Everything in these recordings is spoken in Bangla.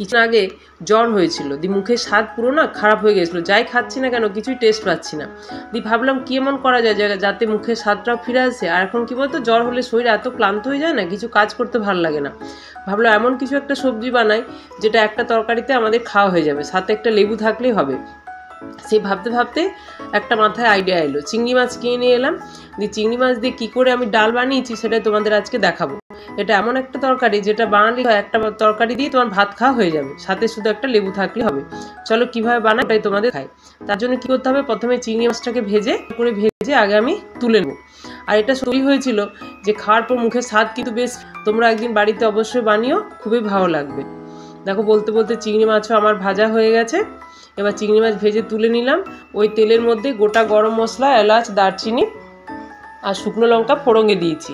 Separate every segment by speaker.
Speaker 1: কিছু আগে জ্বর হয়েছিল, দি মুখের স্বাদ পুরো না খারাপ হয়ে গেছিলো, যাই খাচ্ছি না কেন কিছুই টেস্ট পাচ্ছি না। দি ভাবলাম কি এমন করা যায় যাতে মুখের স্বাদটাও ফিরে আসে। আর এখন কি বলতো, জ্বর হলে শরীর এত ক্লান্ত হয়ে যায় না, কিছু কাজ করতে ভালো লাগে না। ভাবলাম এমন কিছু একটা সবজি বানাই যেটা একটা তরকারিতে আমাদের খাওয়া হয়ে যাবে, সাথে একটা লেবু থাকলেই হবে। সেই ভাবতে ভাবতে একটা মাথায় আইডিয়া এলো, চিংড়ি মাছ কিনে নিয়ে এলাম। দিয়ে চিংড়ি মাছ দিয়ে কী করে আমি ডাল বানিয়েছি সেটাই তোমাদের আজকে দেখাবো। এটা এমন একটা তরকারি যেটা বানালে একটা তরকারি দিয়ে তোমার ভাত খাওয়া হয়ে যাবে, সাথে শুধু একটা লেবু থাকলে হবে। চলো কিভাবে বানাই ওটাই তোমাদের খাই। তার জন্য কী করতে হবে, প্রথমে চিংড়ি মাছটাকে ভেজে আগে আমি তুলে নেবো। আর এটা তৈরি হয়েছিল যে খাওয়ার পর মুখের স্বাদ কিন্তু বেশ, তোমরা একদিন বাড়িতে অবশ্যই বানিও, খুবই ভালো লাগবে। দেখো বলতে বলতে চিংড়ি মাছও আমার ভাজা হয়ে গেছে। এবার চিংড়ি মাছ ভেজে তুলে নিলাম। ওই তেলের মধ্যে গোটা গরম মশলা, এলাচ, দারচিনি আর শুকনো লঙ্কা ফোড়ঙে দিয়েছি।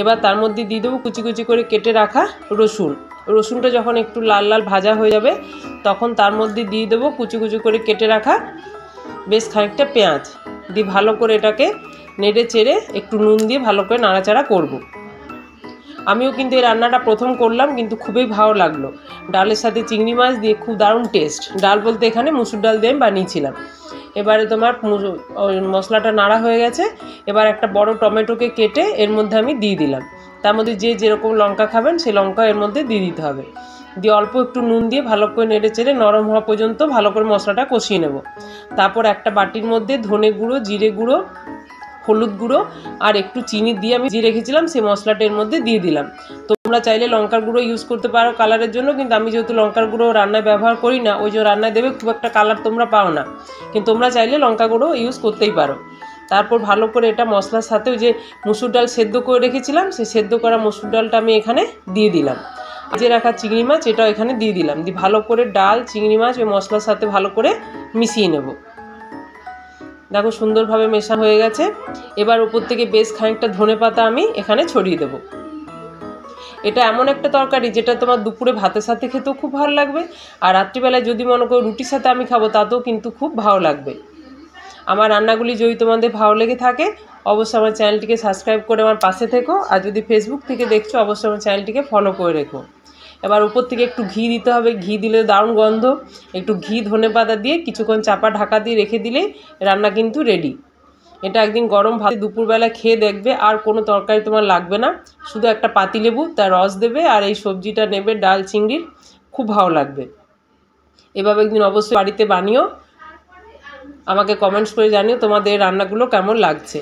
Speaker 1: এবার তার মধ্যে দিয়ে দেবো কুচি কুচি করে কেটে রাখা রসুন। রসুনটা যখন একটু লাল লাল ভাজা হয়ে যাবে তখন তার মধ্যে দিয়ে দেবো কুচি কুচি করে কেটে রাখা বেশ খানিকটা পেঁয়াজ। দিয়ে ভালো করে এটাকে নেড়ে চেড়ে একটু নুন দিয়ে ভালো করে নাড়াচাড়া করব। আমিও কিন্তু এই রান্নাটা প্রথম করলাম, কিন্তু খুবই ভালো লাগলো। ডালের সাথে চিংড়ি মাছ দিয়ে খুব দারুণ টেস্ট। ডাল বলতে এখানে মুসুর ডাল দিয়ে আমি বানিয়েছিলাম। এবারে তোমার মশলাটা নাড়া হয়ে গেছে। এবার একটা বড় টমেটোকে কেটে এর মধ্যে আমি দিয়ে দিলাম। তার মধ্যে যে যেরকম লঙ্কা খাবেন সেই লঙ্কা এর মধ্যে দিয়ে দিতে হবে। দিয়ে অল্প একটু নুন দিয়ে ভালো করে নেড়ে চেড়ে নরম হওয়া পর্যন্ত ভালো করে মশলাটা কষিয়ে নেব। তারপর একটা বাটির মধ্যে ধনে গুঁড়ো, জিরে গুঁড়ো, হলুদ গুঁড়ো আর একটু চিনি দিয়ে আমি যে রেখেছিলাম সেই মশলাটা এর মধ্যে দিয়ে দিলাম। তোমরা চাইলে লঙ্কার গুঁড়ো ইউজ করতে পারো কালারের জন্য, কিন্তু আমি যেহেতু লঙ্কার গুঁড়ো রান্নায় ব্যবহার করি না, ওই যে রান্নায় দেবে খুব একটা কালার তোমরা পাও না, কিন্তু তোমরা চাইলে লঙ্কা গুঁড়ো ইউজ করতেই পারো। তারপর ভালো করে এটা মশলার সাথে ওই যে মুসুর ডাল সেদ্ধ করে রেখেছিলাম সেই সেদ্ধ করা মুসুর ডালটা আমি এখানে দিয়ে দিলাম। ভেজে রাখা চিংড়ি মাছ এটাও এখানে দিয়ে দিলাম। দিয়ে ভালো করে ডাল, চিংড়ি মাছ ওই মশলার সাথে ভালো করে মিশিয়ে নেব। দেখো সুন্দরভাবে মেশানো হয়ে গেছে। এবার উপর থেকে বেশ খানিকটা ধনেপাতা আমি এখানে ছড়িয়ে দেবো। এটা এমন একটা তরকারি যেটা তোমার দুপুরে ভাতের সাথে খেতেও খুব ভালো লাগবে, আর রাত্রিবেলায় যদি মনে করো রুটির সাথে আমি খাবো তাতেও কিন্তু খুব ভালো লাগবে। আমার রান্নাগুলি যদি তোমাদের ভালো লেগে থাকে অবশ্যই আমার চ্যানেলটিকে সাবস্ক্রাইব করে আমার পাশে থেকো, আর যদি ফেসবুক থেকে দেখছো অবশ্যই আমার চ্যানেলটিকে ফলো করে রেখো। এবার উপর থেকে একটু ঘি দিতে হবে, ঘি দিলে দারুণ গন্ধ। একটু ঘি, ধনেপাতা দিয়ে কিছুক্ষণ চাপা ঢাকা দিয়ে রেখে দিলেই রান্না কিন্তু রেডি। এটা একদিন গরম ভাতে দুপুরবেলা খেয়ে দেখবে আর কোনো তরকারি তোমার লাগবে না, শুধু একটা পাতিলেবু তার রস দেবে আর এই সবজিটা নেবে ডাল চিংড়ির, খুব ভালো লাগবে। এভাবে একদিন অবশ্যই বাড়িতে বানিও, আমাকে কমেন্টস করে জানিও তোমাদের রান্নাগুলো কেমন লাগছে।